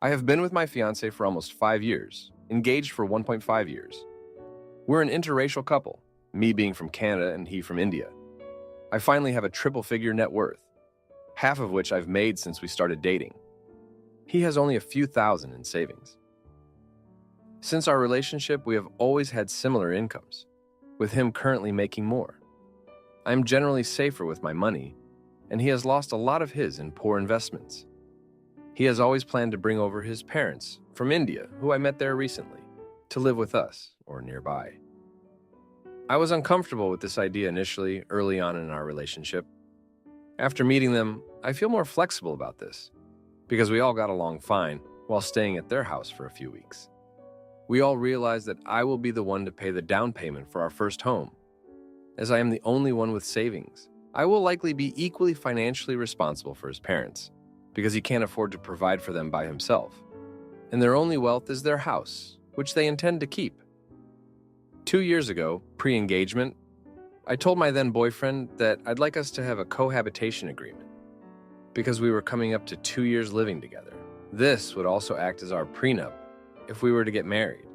I have been with my fiancé for almost 5 years, engaged for 1.5 years. We're an interracial couple, me being from Canada and he from India. I finally have a triple-figure net worth, half of which I've made since we started dating. He has only a few thousand in savings. Since our relationship, we have always had similar incomes, with him currently making more. I am generally safer with my money, and he has lost a lot of his in poor investments. He has always planned to bring over his parents from India, who I met there recently, to live with us or nearby. I was uncomfortable with this idea initially, early on in our relationship. After meeting them, I feel more flexible about this, because we all got along fine while staying at their house for a few weeks. We all realize that I will be the one to pay the down payment for our first home. As I am the only one with savings, I will likely be equally financially responsible for his parents, because he can't afford to provide for them by himself. And their only wealth is their house, which they intend to keep. 2 years ago, pre-engagement, I told my then boyfriend that I'd like us to have a cohabitation agreement, because we were coming up to 2 years living together. This would also act as our prenup if we were to get married.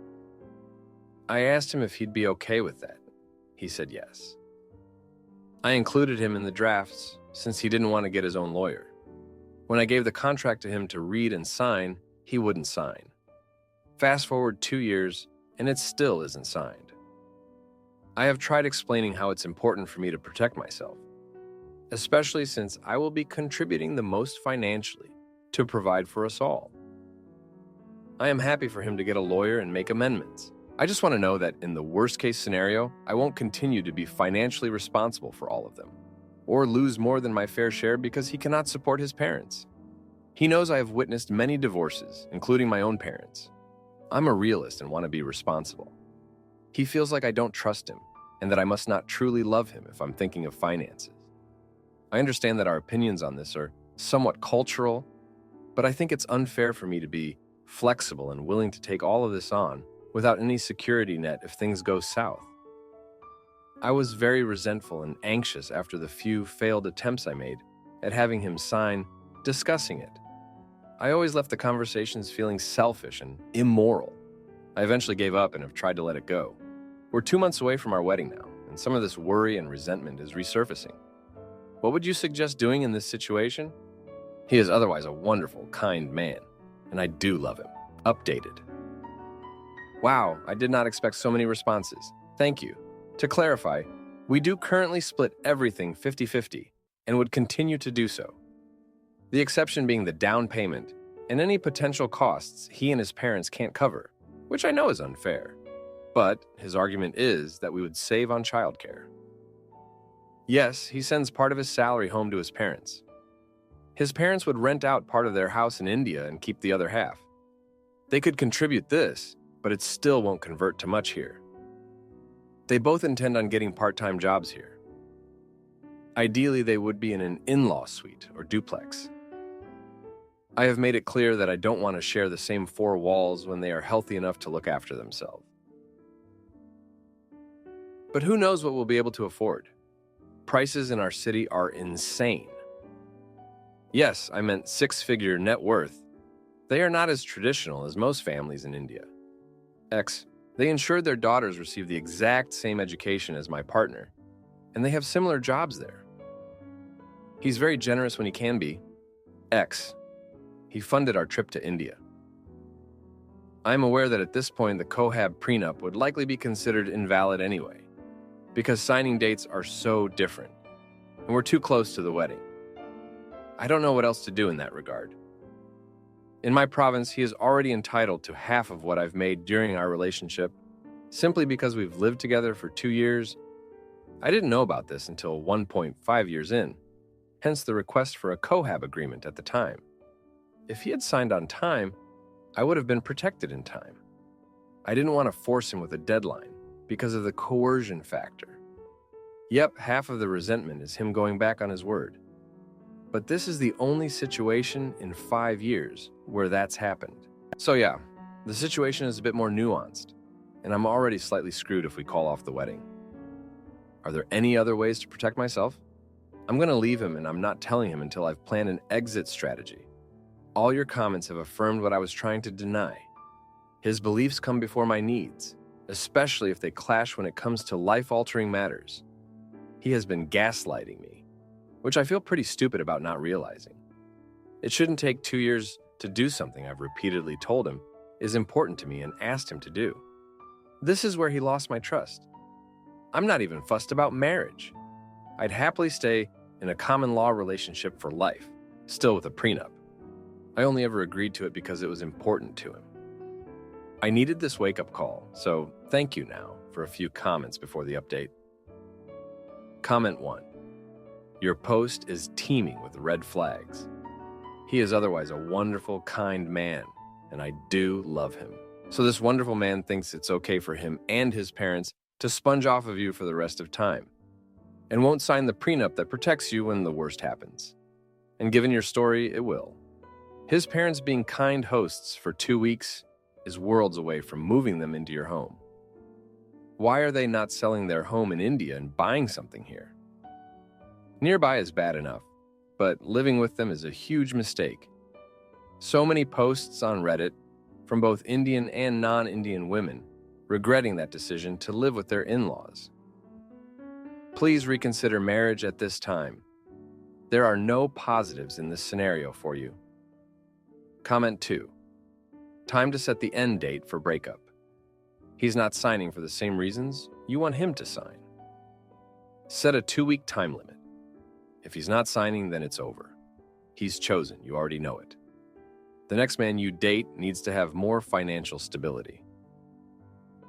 I asked him if he'd be okay with that. He said yes. I included him in the drafts since he didn't want to get his own lawyer. When I gave the contract to him to read and sign, he wouldn't sign. Fast forward 2 years, and it still isn't signed. I have tried explaining how it's important for me to protect myself, especially since I will be contributing the most financially to provide for us all. I am happy for him to get a lawyer and make amendments. I just want to know that in the worst-case scenario, I won't continue to be financially responsible for all of them, or lose more than my fair share because he cannot support his parents. He knows I have witnessed many divorces, including my own parents. I'm a realist and want to be responsible. He feels like I don't trust him, and that I must not truly love him if I'm thinking of finances. I understand that our opinions on this are somewhat cultural, but I think it's unfair for me to be flexible and willing to take all of this on without any security net if things go south. I was very resentful and anxious after the few failed attempts I made at having him sign, discussing it. I always left the conversations feeling selfish and immoral. I eventually gave up and have tried to let it go. We're 2 months away from our wedding now, and some of this worry and resentment is resurfacing. What would you suggest doing in this situation? He is otherwise a wonderful, kind man, and I do love him. Updated. Wow, I did not expect so many responses. Thank you. To clarify, we do currently split everything 50-50 and would continue to do so. The exception being the down payment and any potential costs he and his parents can't cover, which I know is unfair. But his argument is that we would save on childcare. Yes, he sends part of his salary home to his parents. His parents would rent out part of their house in India and keep the other half. They could contribute this, but it still won't convert to much here. They both intend on getting part-time jobs here. Ideally, they would be in an in-law suite or duplex. I have made it clear that I don't want to share the same 4 walls when they are healthy enough to look after themselves. But who knows what we'll be able to afford? Prices in our city are insane. Yes, I meant 6-figure net worth. They are not as traditional as most families in India. They ensured their daughters receive the exact same education as my partner, and they have similar jobs there. He's very generous when he can be. He funded our trip to India. I'm aware that at this point the cohab prenup would likely be considered invalid anyway, because signing dates are so different, and we're too close to the wedding. I don't know what else to do in that regard. In my province, he is already entitled to half of what I've made during our relationship, simply because we've lived together for 2 years. I didn't know about this until 1.5 years in, hence the request for a cohab agreement at the time. If he had signed on time, I would have been protected in time. I didn't want to force him with a deadline because of the coercion factor. Yep, half of the resentment is him going back on his word. But this is the only situation in 5 years where that's happened. So yeah, the situation is a bit more nuanced, and I'm already slightly screwed if we call off the wedding. Are there any other ways to protect myself? I'm going to leave him, and I'm not telling him until I've planned an exit strategy. All your comments have affirmed what I was trying to deny. His beliefs come before my needs, especially if they clash when it comes to life-altering matters. He has been gaslighting me, which I feel pretty stupid about not realizing. It shouldn't take 2 years to do something I've repeatedly told him is important to me and asked him to do. This is where he lost my trust. I'm not even fussed about marriage. I'd happily stay in a common law relationship for life, still with a prenup. I only ever agreed to it because it was important to him. I needed this wake-up call, so thank you now for a few comments before the update. Comment 1. Your post is teeming with red flags. He is otherwise a wonderful, kind man, and I do love him. So this wonderful man thinks it's okay for him and his parents to sponge off of you for the rest of time, and won't sign the prenup that protects you when the worst happens. And given your story, it will. His parents being kind hosts for 2 weeks is worlds away from moving them into your home. Why are they not selling their home in India and buying something here? Nearby is bad enough, but living with them is a huge mistake. So many posts on Reddit from both Indian and non-Indian women regretting that decision to live with their in-laws. Please reconsider marriage at this time. There are no positives in this scenario for you. Comment 2. Time to set the end date for breakup. He's not signing for the same reasons you want him to sign. Set a 2-week time limit. If he's not signing, then it's over. He's chosen, you already know it. The next man you date needs to have more financial stability.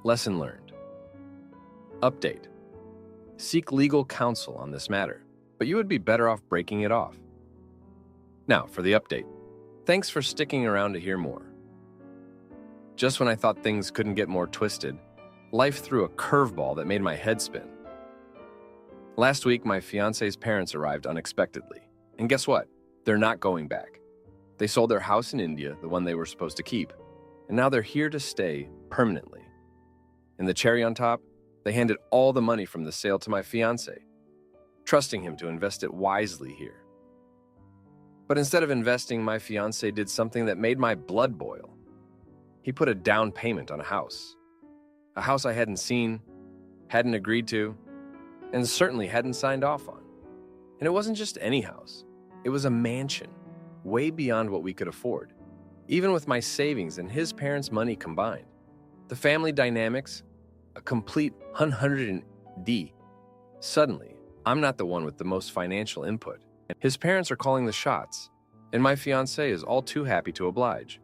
Lesson learned. Update. Seek legal counsel on this matter, but you would be better off breaking it off. Now, for the update. Thanks for sticking around to hear more. Just when I thought things couldn't get more twisted, life threw a curveball that made my head spin. Last week, my fiancé's parents arrived unexpectedly. And guess what? They're not going back. They sold their house in India, the one they were supposed to keep, and now they're here to stay permanently. And the cherry on top, they handed all the money from the sale to my fiancé, trusting him to invest it wisely here. But instead of investing, my fiancé did something that made my blood boil. He put a down payment on a house I hadn't seen, hadn't agreed to, and certainly hadn't signed off on. And it wasn't just any house. It was a mansion, way beyond what we could afford, even with my savings and his parents' money combined. The family dynamics, a complete 100D. Suddenly, I'm not the one with the most financial input. His parents are calling the shots, and my fiancé is all too happy to oblige.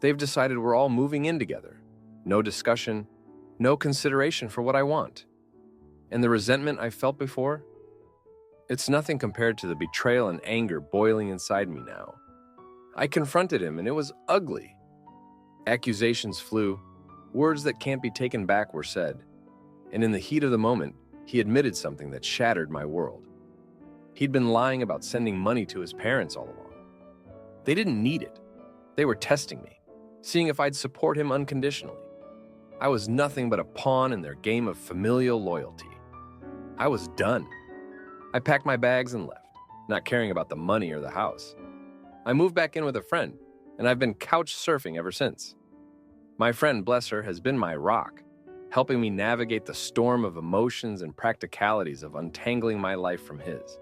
They've decided we're all moving in together. No discussion, no consideration for what I want. And the resentment I felt before? It's nothing compared to the betrayal and anger boiling inside me now. I confronted him, and it was ugly. Accusations flew, words that can't be taken back were said, and in the heat of the moment, he admitted something that shattered my world. He'd been lying about sending money to his parents all along. They didn't need it. They were testing me, seeing if I'd support him unconditionally. I was nothing but a pawn in their game of familial loyalty. I was done. I packed my bags and left, not caring about the money or the house. I moved back in with a friend, and I've been couch surfing ever since. My friend, bless her, has been my rock, helping me navigate the storm of emotions and practicalities of untangling my life from his.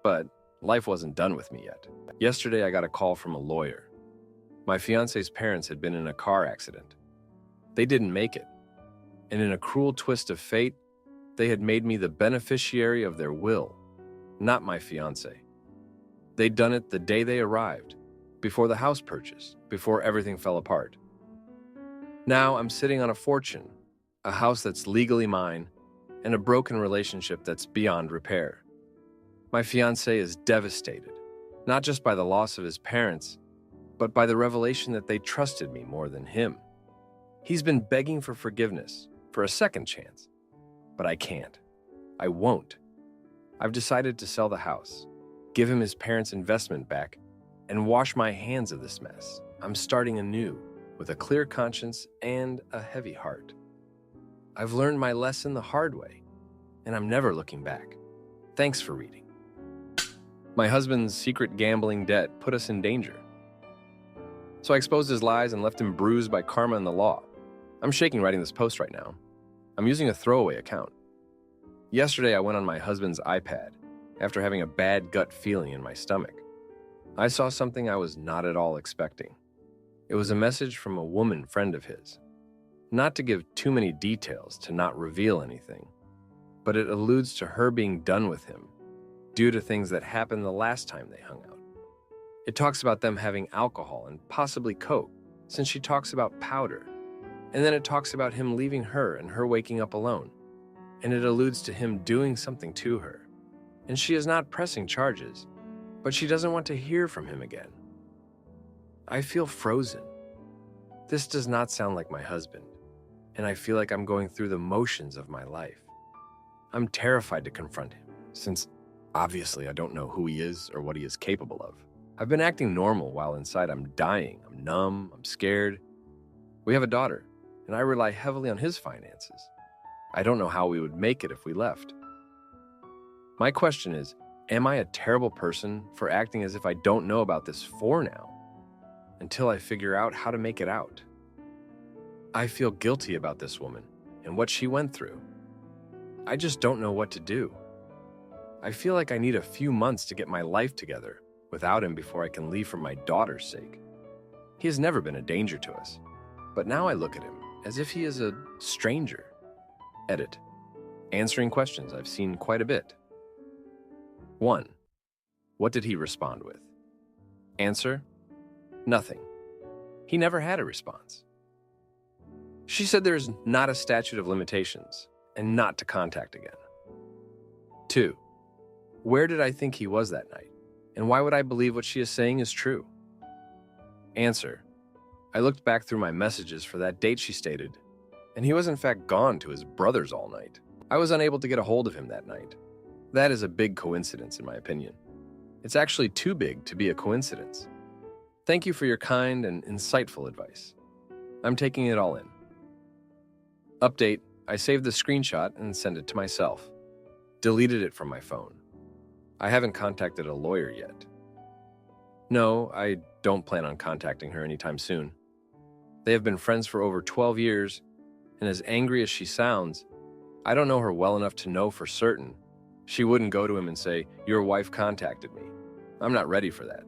But life wasn't done with me yet. Yesterday, I got a call from a lawyer. My fiancé's parents had been in a car accident. They didn't make it, and in a cruel twist of fate, they had made me the beneficiary of their will, not my fiancé. They'd done it the day they arrived, before the house purchase, before everything fell apart. Now I'm sitting on a fortune, a house that's legally mine, and a broken relationship that's beyond repair. My fiancé is devastated, not just by the loss of his parents, but by the revelation that they trusted me more than him. He's been begging for forgiveness, for a second chance. But I can't. I won't. I've decided to sell the house, give him his parents' investment back, and wash my hands of this mess. I'm starting anew, with a clear conscience and a heavy heart. I've learned my lesson the hard way, and I'm never looking back. Thanks for reading. My husband's secret gambling debt put us in danger, So I exposed his lies and left him bruised by karma and the law. I'm shaking writing this post right now. I'm using a throwaway account. Yesterday, I went on my husband's iPad after having a bad gut feeling in my stomach. I saw something I was not at all expecting. It was a message from a woman friend of his. Not to give too many details to not reveal anything, but it alludes to her being done with him due to things that happened the last time they hung out. It talks about them having alcohol and possibly coke, since she talks about powder. And then it talks about him leaving her and her waking up alone. And it alludes to him doing something to her. And she is not pressing charges, but she doesn't want to hear from him again. I feel frozen. This does not sound like my husband, and I feel like I'm going through the motions of my life. I'm terrified to confront him, since obviously I don't know who he is or what he is capable of. I've been acting normal while inside I'm dying. I'm numb, I'm scared. We have a daughter, and I rely heavily on his finances. I don't know how we would make it if we left. My question is, am I a terrible person for acting as if I don't know about this for now, until I figure out how to make it out? I feel guilty about this woman and what she went through. I just don't know what to do. I feel like I need a few months to get my life together without him before I can leave for my daughter's sake. He has never been a danger to us, but now I look at him as if he is a stranger. Edit. Answering questions I've seen quite a bit. 1. What did he respond with? Answer: nothing. He never had a response. She said there is not a statute of limitations and not to contact again. 2. Where did I think he was that night? And why would I believe what she is saying is true? Answer: I looked back through my messages for that date she stated, and he was in fact gone to his brother's all night. I was unable to get a hold of him that night. That is a big coincidence in my opinion. It's actually too big to be a coincidence. Thank you for your kind and insightful advice. I'm taking it all in. Update: I saved the screenshot and sent it to myself. Deleted it from my phone. I haven't contacted a lawyer yet. No, I don't plan on contacting her anytime soon. They have been friends for over 12 years, and as angry as she sounds, I don't know her well enough to know for certain she wouldn't go to him and say, "Your wife contacted me." I'm not ready for that.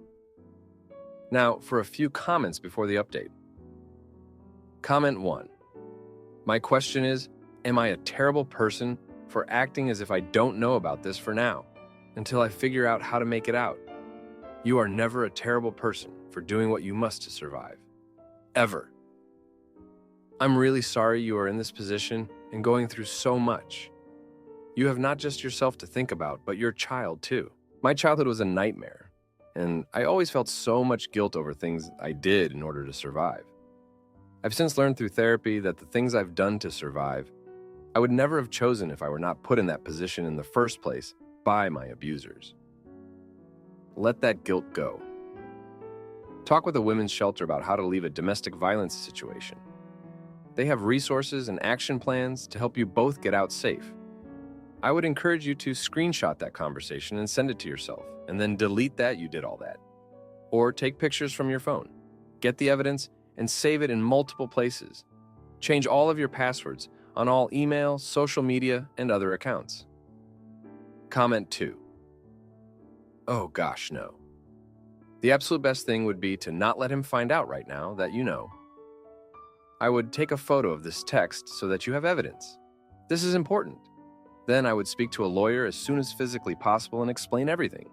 Now, for a few comments before the update. Comment 1. My question is, am I a terrible person for acting as if I don't know about this for now, until I figure out how to make it out? You are never a terrible person for doing what you must to survive. Ever. I'm really sorry you are in this position and going through so much. You have not just yourself to think about, but your child too. My childhood was a nightmare, and I always felt so much guilt over things I did in order to survive. I've since learned through therapy that the things I've done to survive, I would never have chosen if I were not put in that position in the first place by my abusers. Let that guilt go. Talk with a women's shelter about how to leave a domestic violence situation. They have resources and action plans to help you both get out safe. I would encourage you to screenshot that conversation and send it to yourself, and then delete that you did all that. Or take pictures from your phone. Get the evidence and save it in multiple places. Change all of your passwords on all email, social media, and other accounts. Comment 2. Oh gosh, no. The absolute best thing would be to not let him find out right now that you know. I would take a photo of this text so that you have evidence. This is important. Then I would speak to a lawyer as soon as physically possible and explain everything.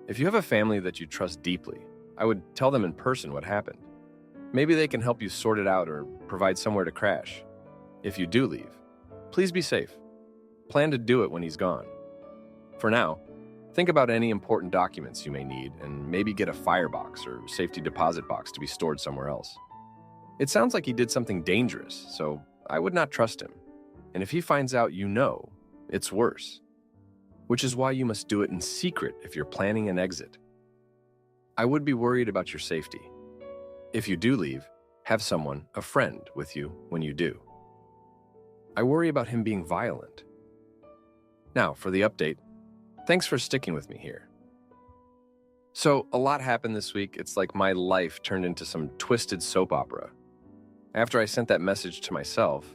If you have a family that you trust deeply, I would tell them in person what happened. Maybe they can help you sort it out or provide somewhere to crash. If you do leave, please be safe. Plan to do it when he's gone. For now, think about any important documents you may need and maybe get a firebox or safety deposit box to be stored somewhere else. It sounds like he did something dangerous, so I would not trust him. And if he finds out you know, it's worse. Which is why you must do it in secret if you're planning an exit. I would be worried about your safety. If you do leave, have someone, a friend, with you when you do. I worry about him being violent. Now, for the update, thanks for sticking with me here. So, a lot happened this week. It's like my life turned into some twisted soap opera. After I sent that message to myself,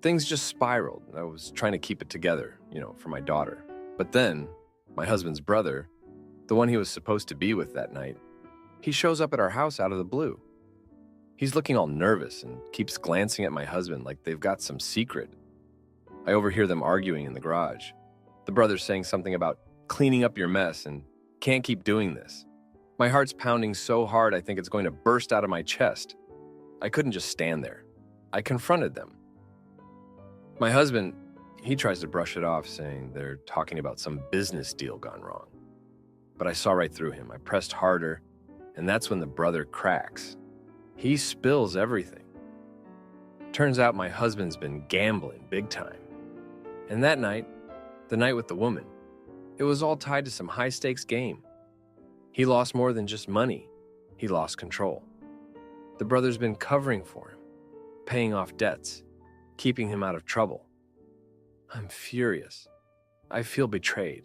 things just spiraled. I was trying to keep it together, for my daughter. But then, my husband's brother, the one he was supposed to be with that night, he shows up at our house out of the blue. He's looking all nervous and keeps glancing at my husband like they've got some secret. I overhear them arguing in the garage. The brother's saying something about cleaning up your mess and can't keep doing this. My heart's pounding so hard I think it's going to burst out of my chest. I couldn't just stand there. I confronted them. My husband, he tries to brush it off, saying they're talking about some business deal gone wrong. But I saw right through him. I pressed harder, and that's when the brother cracks. He spills everything. Turns out my husband's been gambling big time. And that night, the night with the woman, it was all tied to some high-stakes game. He lost more than just money. He lost control. The brother's been covering for him, paying off debts, keeping him out of trouble. I'm furious. I feel betrayed.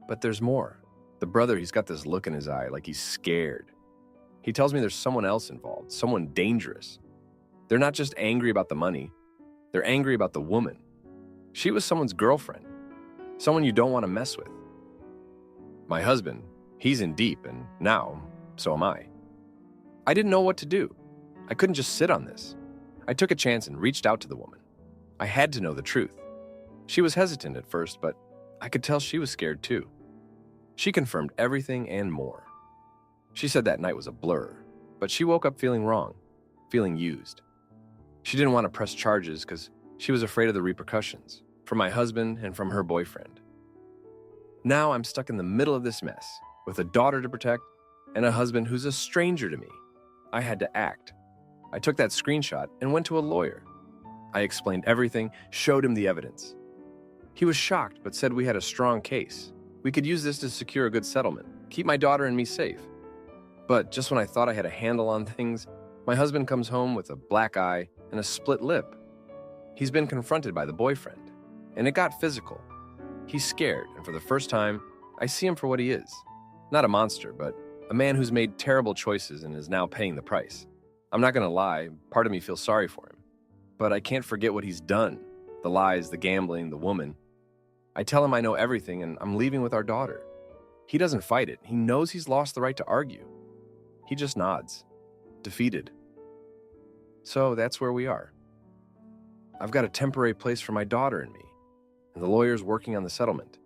But there's more. The brother, he's got this look in his eye like he's scared. He tells me there's someone else involved, someone dangerous. They're not just angry about the money. They're angry about the woman. She was someone's girlfriend, someone you don't want to mess with. My husband, he's in deep, and now, so am I. I didn't know what to do. I couldn't just sit on this. I took a chance and reached out to the woman. I had to know the truth. She was hesitant at first, but I could tell she was scared too. She confirmed everything and more. She said that night was a blur, but she woke up feeling wrong, feeling used. She didn't want to press charges because she was afraid of the repercussions, from my husband and from her boyfriend. Now I'm stuck in the middle of this mess, with a daughter to protect and a husband who's a stranger to me. I had to act. I took that screenshot and went to a lawyer. I explained everything, showed him the evidence. He was shocked, but said we had a strong case. We could use this to secure a good settlement, keep my daughter and me safe. But just when I thought I had a handle on things, my husband comes home with a black eye and a split lip. He's been confronted by the boyfriend, and it got physical. He's scared, and for the first time, I see him for what he is. Not a monster, but a man who's made terrible choices and is now paying the price. I'm not gonna lie, part of me feels sorry for him. But I can't forget what he's done. The lies, the gambling, the woman. I tell him I know everything and I'm leaving with our daughter. He doesn't fight it. He knows he's lost the right to argue. He just nods, defeated. So that's where we are. I've got a temporary place for my daughter and me, and the lawyer's working on the settlement.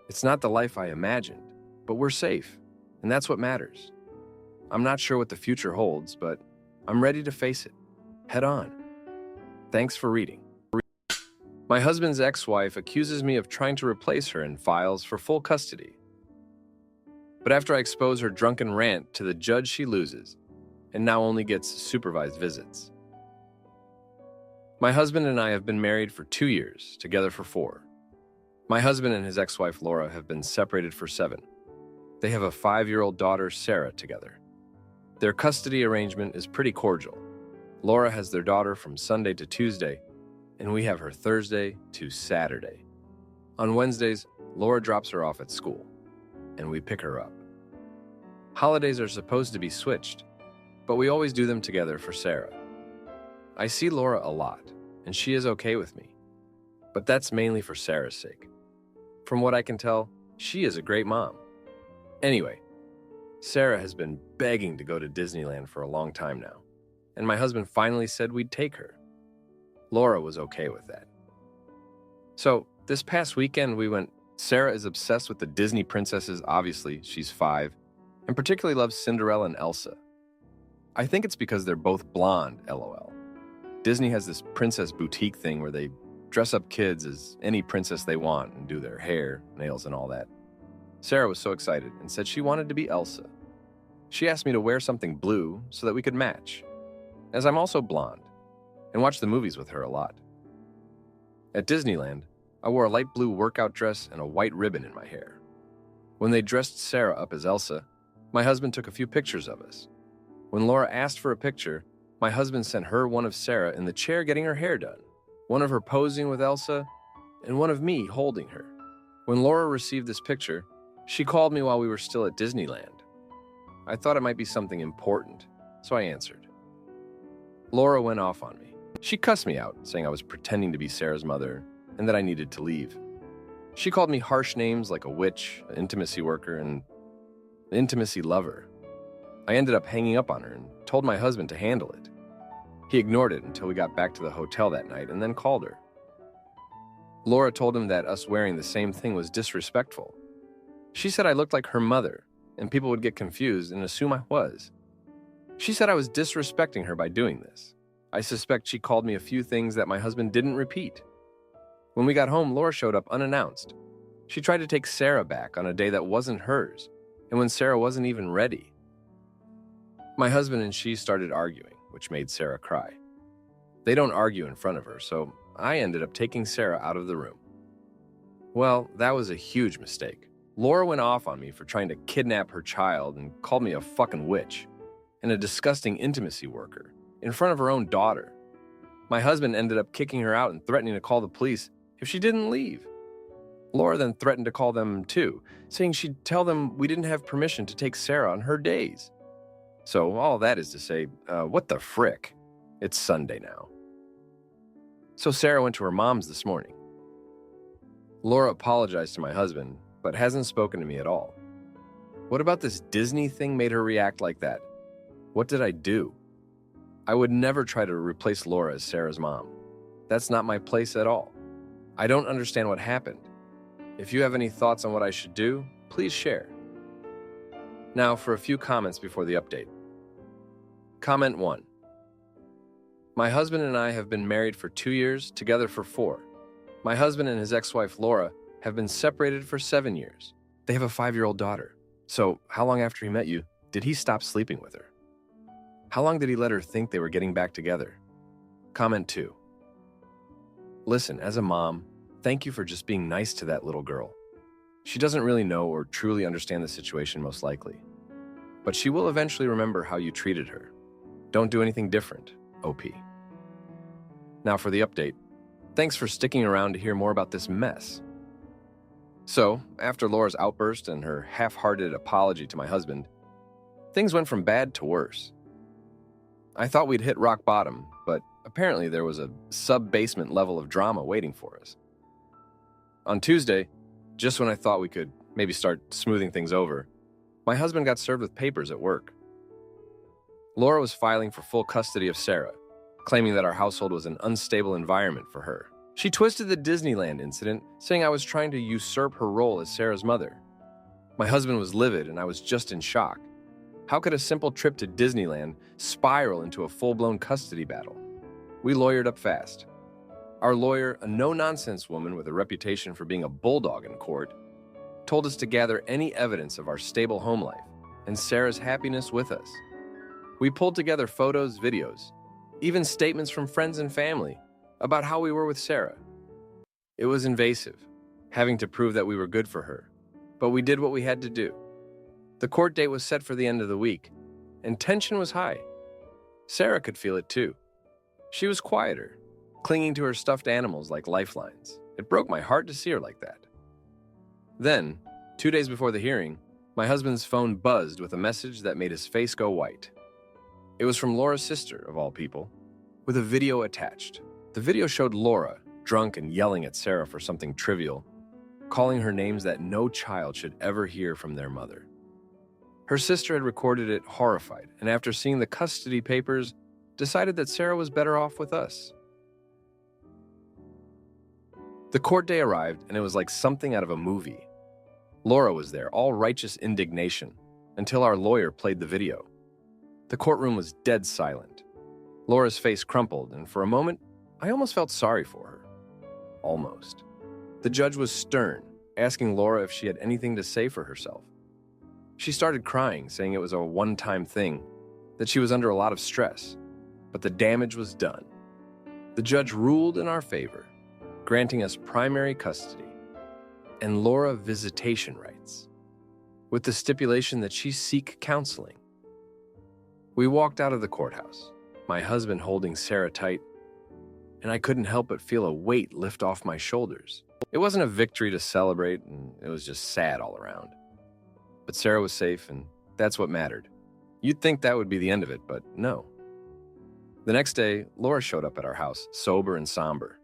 It's not the life I imagined, but we're safe, and that's what matters. I'm not sure what the future holds, but I'm ready to face it, head on. Thanks for reading. My husband's ex-wife accuses me of trying to replace her in files for full custody. But after I expose her drunken rant to the judge, she loses, and now only gets supervised visits. My husband and I have been married for 2 years, together for 4. My husband and his ex-wife Laura have been separated for 7. They have a 5-year-old daughter, Sarah, together. Their custody arrangement is pretty cordial. Laura has their daughter from Sunday to Tuesday, and we have her Thursday to Saturday. On Wednesdays, Laura drops her off at school, and we pick her up. Holidays are supposed to be switched, but we always do them together for Sarah. I see Laura a lot, and she is okay with me, but that's mainly for Sarah's sake. From what I can tell, she is a great mom. Anyway, Sarah has been begging to go to Disneyland for a long time now, and my husband finally said we'd take her. Laura was okay with that. So, this past weekend we went. Sarah is obsessed with the Disney princesses, obviously, she's 5, and particularly loves Cinderella and Elsa. I think it's because they're both blonde, LOL. Disney has this princess boutique thing where they dress up kids as any princess they want and do their hair, nails, and all that. Sarah was so excited and said she wanted to be Elsa. She asked me to wear something blue so that we could match, as I'm also blonde, and watch the movies with her a lot. At Disneyland, I wore a light blue workout dress and a white ribbon in my hair. When they dressed Sarah up as Elsa, my husband took a few pictures of us. When Laura asked for a picture, my husband sent her one of Sarah in the chair getting her hair done, one of her posing with Elsa, and one of me holding her. When Laura received this picture, She called me while we were still at Disneyland. I thought it might be something important, so I answered. Laura went off on me. She cussed me out, saying I was pretending to be Sarah's mother and that I needed to leave. She called me harsh names like a witch, an intimacy worker, and an intimacy lover. I ended up hanging up on her and told my husband to handle it. He ignored it until we got back to the hotel that night and then called her. Laura told him that us wearing the same thing was disrespectful. She said I looked like her mother, and people would get confused and assume I was. She said I was disrespecting her by doing this. I suspect she called me a few things that my husband didn't repeat. When we got home, Laura showed up unannounced. She tried to take Sarah back on a day that wasn't hers, and when Sarah wasn't even ready. My husband and she started arguing, which made Sarah cry. They don't argue in front of her, so I ended up taking Sarah out of the room. Well, that was a huge mistake. Laura went off on me for trying to kidnap her child and called me a fucking witch and a disgusting intimacy worker in front of her own daughter. My husband ended up kicking her out and threatening to call the police if she didn't leave. Laura then threatened to call them too, saying she'd tell them we didn't have permission to take Sarah on her days. So all that is to say, what the frick? It's Sunday now. So Sarah went to her mom's this morning. Laura apologized to my husband, but hasn't spoken to me at all. What about this Disney thing made her react like that? What did I do? I would never try to replace Laura as Sarah's mom. That's not my place at all. I don't understand what happened. If you have any thoughts on what I should do, please share. Now for a few comments before the update. Comment 1. My husband and I have been married for 2 years, together for 4. My husband and his ex-wife Laura have been separated for 7 years. They have a 5-year-old daughter. So how long after he met you did he stop sleeping with her? How long did he let her think they were getting back together? Comment 2. Listen, as a mom, thank you for just being nice to that little girl. She doesn't really know or truly understand the situation most likely. But she will eventually remember how you treated her. Don't do anything different, OP. Now for the update. Thanks for sticking around to hear more about this mess. So, after Laura's outburst and her half-hearted apology to my husband, things went from bad to worse. I thought we'd hit rock bottom, but apparently there was a sub-basement level of drama waiting for us. On Tuesday, just when I thought we could maybe start smoothing things over, my husband got served with papers at work. Laura was filing for full custody of Sarah, claiming that our household was an unstable environment for her. She twisted the Disneyland incident, saying I was trying to usurp her role as Sarah's mother. My husband was livid, and I was just in shock. How could a simple trip to Disneyland spiral into a full-blown custody battle? We lawyered up fast. Our lawyer, a no-nonsense woman with a reputation for being a bulldog in court, told us to gather any evidence of our stable home life and Sarah's happiness with us. We pulled together photos, videos, even statements from friends and family about how we were with Sarah. It was invasive, having to prove that we were good for her, but we did what we had to do. The court date was set for the end of the week, and tension was high. Sarah could feel it too. She was quieter, clinging to her stuffed animals like lifelines. It broke my heart to see her like that. Then, 2 days before the hearing, my husband's phone buzzed with a message that made his face go white. It was from Laura's sister, of all people, with a video attached. The video showed Laura, drunk and yelling at Sarah for something trivial, calling her names that no child should ever hear from their mother. Her sister had recorded it horrified, and after seeing the custody papers, decided that Sarah was better off with us. The court day arrived, and it was like something out of a movie. Laura was there, all righteous indignation, until our lawyer played the video. The courtroom was dead silent. Laura's face crumpled, and for a moment, I almost felt sorry for her. Almost. The judge was stern, asking Laura if she had anything to say for herself. She started crying, saying it was a one-time thing, that she was under a lot of stress, but the damage was done. The judge ruled in our favor, granting us primary custody and Laura visitation rights, with the stipulation that she seek counseling. We walked out of the courthouse, my husband holding Sarah tight, and I couldn't help but feel a weight lift off my shoulders. It wasn't a victory to celebrate, and it was just sad all around. But Sarah was safe, and that's what mattered. You'd think that would be the end of it, but no. The next day, Laura showed up at our house, sober and somber.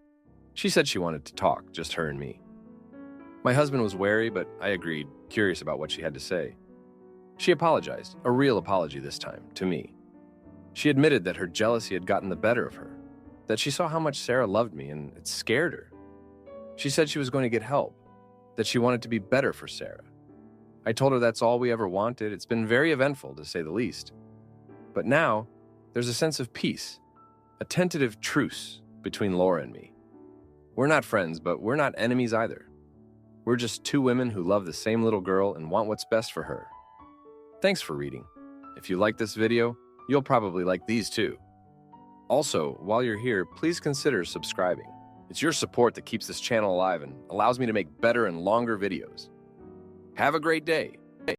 She said she wanted to talk, just her and me. My husband was wary, but I agreed, curious about what she had to say. She apologized, a real apology this time, to me. She admitted that her jealousy had gotten the better of her, that she saw how much Sarah loved me and it scared her. She said she was going to get help, that she wanted to be better for Sarah. I told her that's all we ever wanted. It's been very eventful, to say the least. But now, there's a sense of peace, a tentative truce between Laura and me. We're not friends, but we're not enemies either. We're just two women who love the same little girl and want what's best for her. Thanks for reading. If you like this video, you'll probably like these too. Also, while you're here, please consider subscribing. It's your support that keeps this channel alive and allows me to make better and longer videos. Have a great day.